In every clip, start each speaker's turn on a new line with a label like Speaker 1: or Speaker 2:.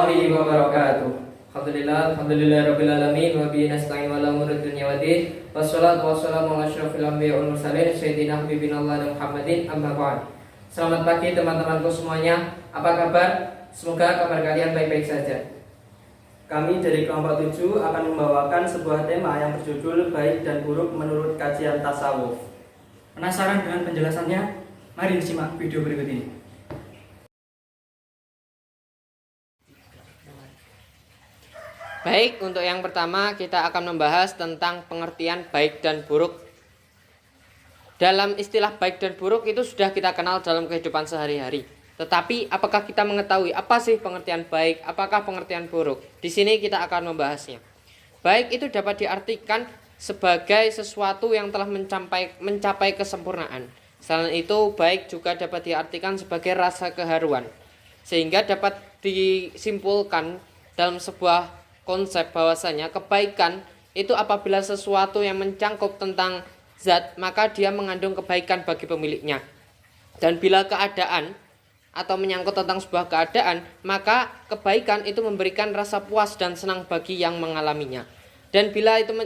Speaker 1: warahmatullahi wabarakatuh. Alhamdulillah rabbil alamin wa bihi nasta'in ala umuri dunya waddin. Wassalatu wassalamu ala asyrofil anbiya'i wal mursalin sayyidina habibina Muhammadin amma ba'd. Selamat pagi teman-temanku semuanya. Apa kabar? Semoga kabar kalian baik-baik saja.
Speaker 2: Kami dari kelompok 7 akan membawakan sebuah tema yang berjudul baik dan buruk menurut kajian tasawuf.
Speaker 3: Penasaran dengan penjelasannya? Mari disimak video berikut ini.
Speaker 1: Baik, untuk yang pertama kita akan membahas tentang pengertian baik dan buruk. Dalam istilah baik dan buruk itu sudah kita kenal dalam kehidupan sehari-hari. Tetapi apakah kita mengetahui apa sih pengertian baik, apakah pengertian buruk? Di sini kita akan membahasnya. Baik itu dapat diartikan sebagai sesuatu yang telah mencapai kesempurnaan. Selain itu, baik juga dapat diartikan sebagai rasa keharuan. Sehingga dapat disimpulkan dalam sebuah konsep bahwasanya kebaikan itu apabila sesuatu yang mencangkup tentang zat, maka dia mengandung kebaikan bagi pemiliknya. Dan bila keadaan atau menyangkut tentang sebuah keadaan, maka kebaikan itu memberikan rasa puas dan senang bagi yang mengalaminya. Dan bila itu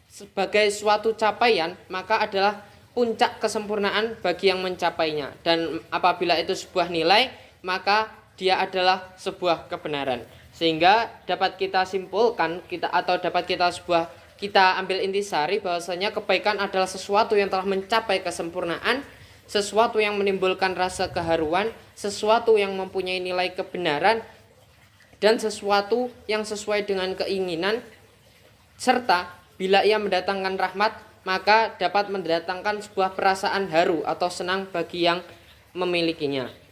Speaker 1: sebagai suatu capaian, maka adalah puncak kesempurnaan bagi yang mencapainya. Dan apabila itu sebuah nilai, maka dia adalah sebuah kebenaran. Sehingga dapat kita simpulkan kita ambil intisari bahwasanya kebaikan adalah sesuatu yang telah mencapai kesempurnaan, sesuatu yang menimbulkan rasa keharuan, sesuatu yang mempunyai nilai kebenaran, dan sesuatu yang sesuai dengan keinginan, serta bila ia mendatangkan rahmat, maka dapat mendatangkan sebuah perasaan haru atau senang bagi yang memilikinya.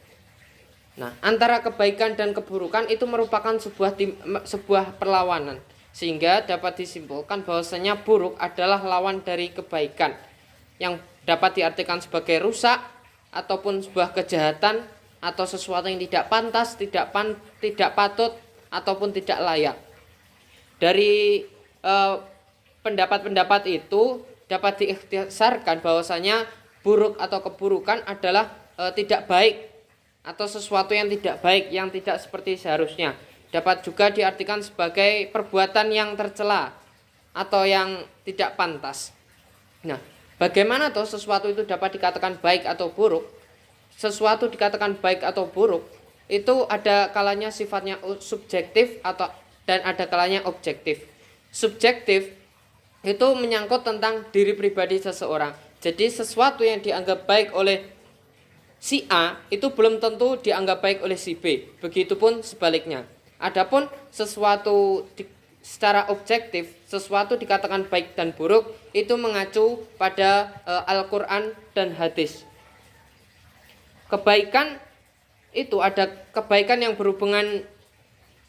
Speaker 1: Nah, antara kebaikan dan keburukan itu merupakan sebuah perlawanan, sehingga dapat disimpulkan bahwasanya buruk adalah lawan dari kebaikan, yang dapat diartikan sebagai rusak ataupun sebuah kejahatan atau sesuatu yang tidak pantas, tidak patut ataupun tidak layak. Dari pendapat-pendapat itu dapat diikhtisarkan bahwasanya buruk atau keburukan adalah tidak baik atau sesuatu yang tidak baik, yang tidak seperti seharusnya. Dapat juga diartikan sebagai perbuatan yang tercela atau yang tidak pantas. Nah, bagaimana tuh sesuatu itu dapat dikatakan baik atau buruk? Sesuatu dikatakan baik atau buruk itu ada kalanya sifatnya subjektif dan ada kalanya objektif. Subjektif itu menyangkut tentang diri pribadi seseorang. Jadi sesuatu yang dianggap baik oleh si A itu belum tentu dianggap baik oleh si B. Begitupun sebaliknya. Adapun sesuatu secara objektif, sesuatu dikatakan baik dan buruk itu mengacu pada Al-Quran dan hadis. Kebaikan itu ada kebaikan yang berhubungan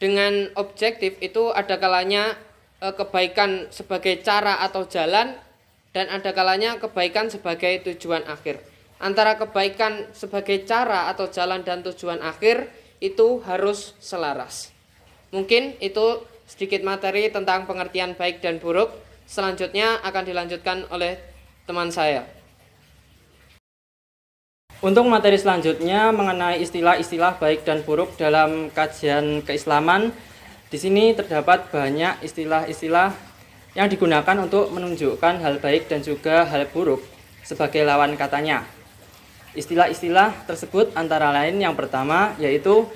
Speaker 1: dengan objektif, itu ada kalanya kebaikan sebagai cara atau jalan, dan ada kalanya kebaikan sebagai tujuan akhir. Antara kebaikan sebagai cara atau jalan dan tujuan akhir itu harus selaras. Mungkin itu sedikit materi tentang pengertian baik dan buruk. Selanjutnya akan dilanjutkan oleh teman saya.
Speaker 2: Untuk materi selanjutnya mengenai istilah-istilah baik dan buruk dalam kajian keislaman, di sini terdapat banyak istilah-istilah yang digunakan untuk menunjukkan hal baik dan juga hal buruk sebagai lawan katanya. Istilah-istilah tersebut antara lain yang pertama yaitu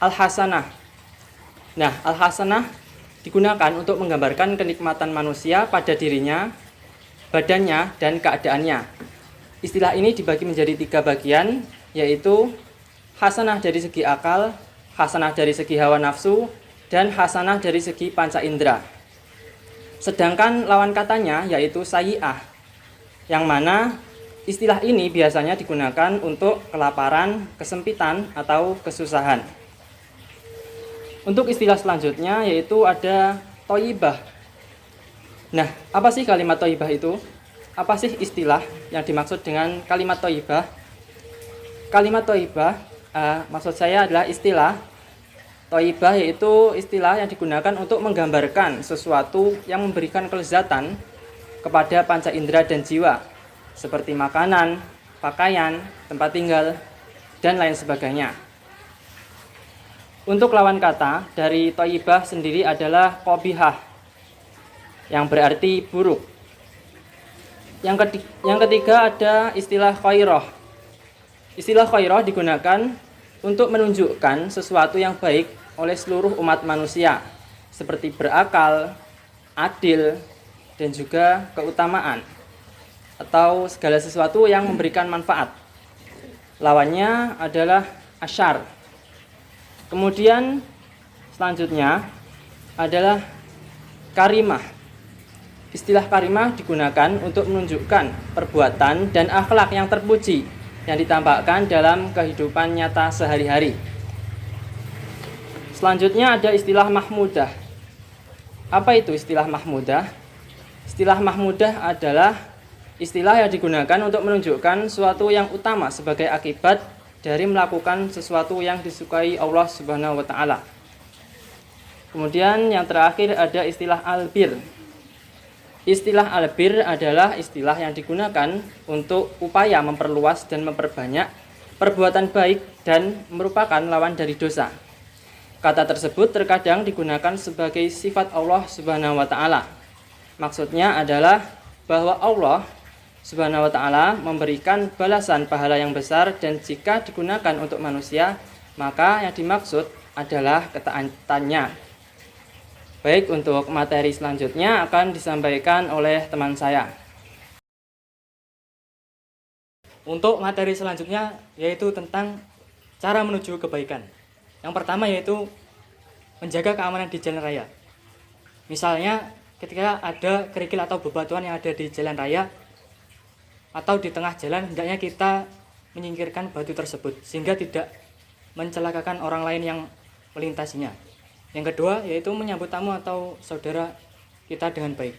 Speaker 2: al-hasanah. Nah, al-hasanah digunakan untuk menggambarkan kenikmatan manusia pada dirinya, badannya, dan keadaannya. Istilah ini dibagi menjadi 3 bagian, yaitu hasanah dari segi akal, hasanah dari segi hawa nafsu, dan hasanah dari segi panca indera. Sedangkan lawan katanya yaitu sayyi'ah, yang mana istilah ini biasanya digunakan untuk kelaparan, kesempitan, atau kesusahan. Untuk istilah selanjutnya yaitu ada thayyibah. Nah, apa sih kalimat thayyibah itu? Apa sih istilah yang dimaksud dengan kalimat thayyibah? Kalimat thayyibah maksud saya adalah istilah thayyibah, yaitu istilah yang digunakan untuk menggambarkan sesuatu yang memberikan kelezatan kepada panca indera dan jiwa, seperti makanan, pakaian, tempat tinggal, dan lain sebagainya. Untuk lawan kata dari thayyibah sendiri adalah qabihah, yang berarti buruk. Yang ketiga ada istilah khairah. Istilah khairah digunakan untuk menunjukkan sesuatu yang baik oleh seluruh umat manusia, seperti berakal, adil, dan juga keutamaan, atau segala sesuatu yang memberikan manfaat. Lawannya adalah asyar. Kemudian selanjutnya adalah karimah. Istilah karimah digunakan untuk menunjukkan perbuatan dan akhlak yang terpuji yang ditampakkan dalam kehidupan nyata sehari-hari. Selanjutnya ada istilah mahmudah. Apa itu istilah mahmudah? Istilah mahmudah adalah istilah yang digunakan untuk menunjukkan suatu yang utama sebagai akibat dari melakukan sesuatu yang disukai Allah Subhanahu wa taala. Kemudian yang terakhir ada istilah albir. Istilah albir adalah istilah yang digunakan untuk upaya memperluas dan memperbanyak perbuatan baik dan merupakan lawan dari dosa. Kata tersebut terkadang digunakan sebagai sifat Allah Subhanahu wa taala. Maksudnya adalah bahwa Allah Subhanahu wa taala memberikan balasan pahala yang besar, dan jika digunakan untuk manusia, maka yang dimaksud adalah ketaatannya. Baik, untuk materi selanjutnya akan disampaikan oleh teman saya.
Speaker 3: Untuk materi selanjutnya yaitu tentang cara menuju kebaikan. Yang pertama yaitu menjaga keamanan di jalan raya. Misalnya ketika ada kerikil atau bebatuan yang ada di jalan raya atau di tengah jalan, hendaknya kita menyingkirkan batu tersebut sehingga tidak mencelakakan orang lain yang melintasinya. Yang kedua yaitu menyambut tamu atau saudara kita dengan baik.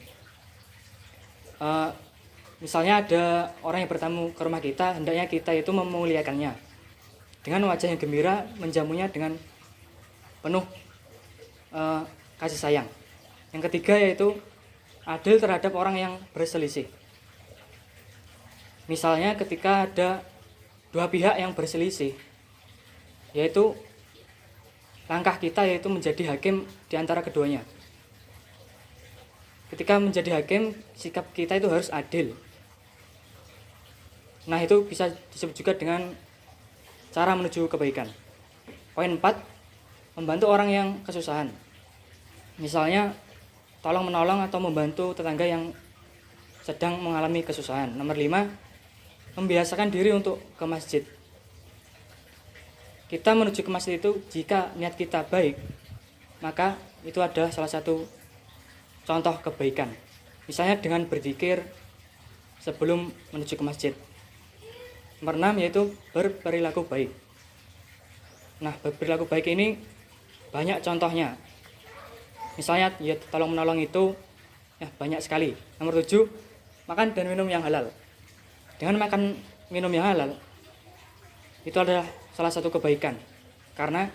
Speaker 3: Misalnya ada orang yang bertamu ke rumah kita, hendaknya kita itu memuliakannya dengan wajah yang gembira, menjamunya dengan penuh kasih sayang. Yang ketiga yaitu adil terhadap orang yang berselisih. Misalnya ketika ada dua pihak yang berselisih, yaitu langkah kita yaitu menjadi hakim di antara keduanya. Ketika menjadi hakim, sikap kita itu harus adil. Nah, itu bisa disebut juga dengan cara menuju kebaikan. Poin 4, membantu orang yang kesusahan. Misalnya, tolong menolong atau membantu tetangga yang sedang mengalami kesusahan. Nomor 5, membiasakan diri untuk ke masjid. Kita menuju ke masjid itu jika niat kita baik, maka itu adalah salah satu contoh kebaikan. Misalnya dengan berzikir sebelum menuju ke masjid. Nomor 6 yaitu berperilaku baik. Nah, berperilaku baik ini banyak contohnya. Misalnya ya tolong menolong itu ya banyak sekali. Nomor 7, makan dan minum yang halal. Dengan makan minum yang halal itu adalah salah satu kebaikan, karena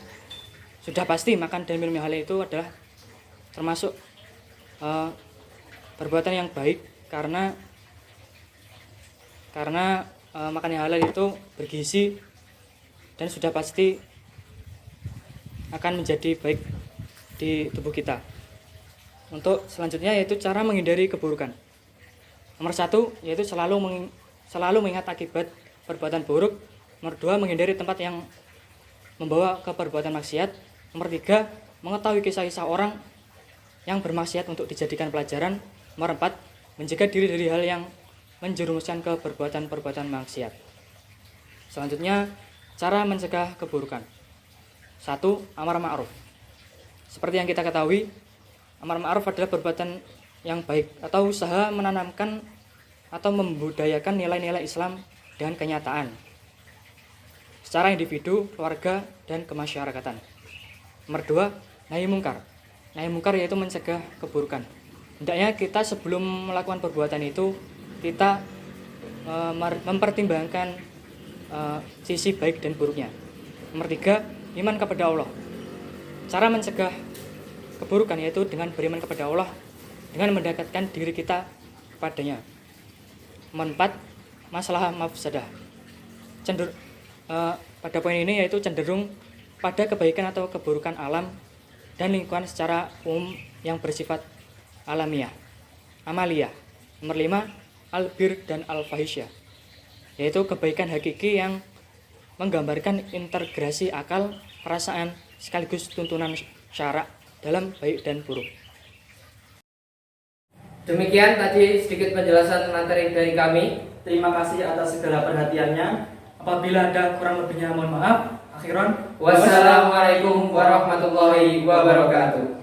Speaker 3: sudah pasti makan dan minum yang halal itu adalah termasuk perbuatan yang baik, karena makan yang halal itu bergizi dan sudah pasti akan menjadi baik di tubuh kita. Untuk selanjutnya yaitu cara menghindari keburukan. Nomor 1 yaitu selalu mengingat akibat perbuatan buruk. Nomor 2, menghindari tempat yang membawa ke perbuatan maksiat. Nomor 3, mengetahui kisah-kisah orang yang bermaksiat untuk dijadikan pelajaran. Nomor 4, mencegah diri dari hal yang menjerumuskan ke perbuatan-perbuatan maksiat. Selanjutnya, cara mencegah keburukan. 1, amar ma'ruf. Seperti yang kita ketahui, amar ma'ruf adalah perbuatan yang baik atau usaha menanamkan atau membudayakan nilai-nilai Islam dengan kenyataan secara individu, keluarga, dan kemasyarakatan. Nomor 2, nahi mungkar. Nahi mungkar yaitu mencegah keburukan. Hendaknya kita sebelum melakukan perbuatan itu, kita mempertimbangkan sisi baik dan buruknya. Nomor 3, iman kepada Allah. Cara mencegah keburukan yaitu dengan beriman kepada Allah, dengan mendekatkan diri kita padanya. Nomor 4, masalah mafsadah. Pada poin ini yaitu cenderung pada kebaikan atau keburukan alam dan lingkungan secara umum yang bersifat alamiah. Amalia. Nomor 5, al-bir dan al-fahisyah, yaitu kebaikan hakiki yang menggambarkan integrasi akal, perasaan, sekaligus tuntunan syarak dalam baik dan buruk.
Speaker 1: Demikian tadi sedikit penjelasan materi dari kami.
Speaker 2: Terima kasih atas segala perhatiannya. Apabila ada kurang lebihnya mohon maaf. Akhiran,
Speaker 1: Wassalamualaikum warahmatullahi wabarakatuh.